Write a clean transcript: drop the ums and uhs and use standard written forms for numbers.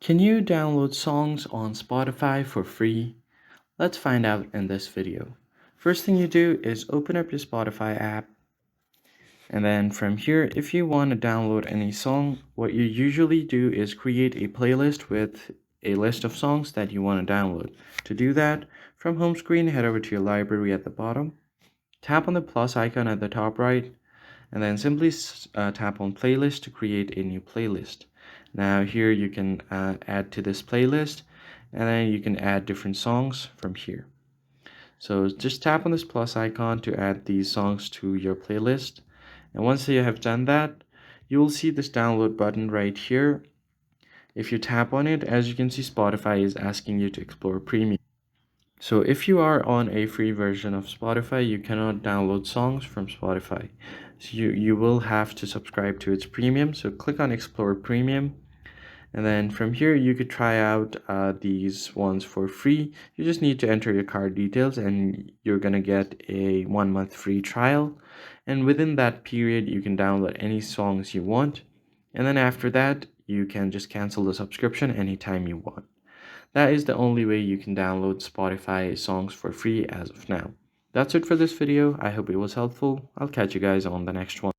Can you download songs on Spotify for free? Let's find out in this video. First thing you do is open up your Spotify app, and then from here, if you want to download any song, what you usually do is create a playlist with a list of songs that you want to download. To do that, from home screen, head over to your library at the bottom, tap on the plus icon at the top right, and then simply tap on playlist to create a new playlist. Now here you can add to this playlist, and then you can add different songs from here. So just tap on this plus icon to add these songs to your playlist, and once you have done that, you will see this download button right here. If you tap on it, as you can see, Spotify is asking you to explore premium. So if you are on a free version of Spotify, you cannot download songs from Spotify. So you will have to subscribe to its premium. So click on Explore Premium. And then from here, you could try out these ones for free. You just need to enter your card details and you're going to get a 1 month free trial. And within that period, you can download any songs you want. And then after that, you can just cancel the subscription anytime you want. That is the only way you can download Spotify songs for free as of now. That's it for this video. I hope it was helpful. I'll catch you guys on the next one.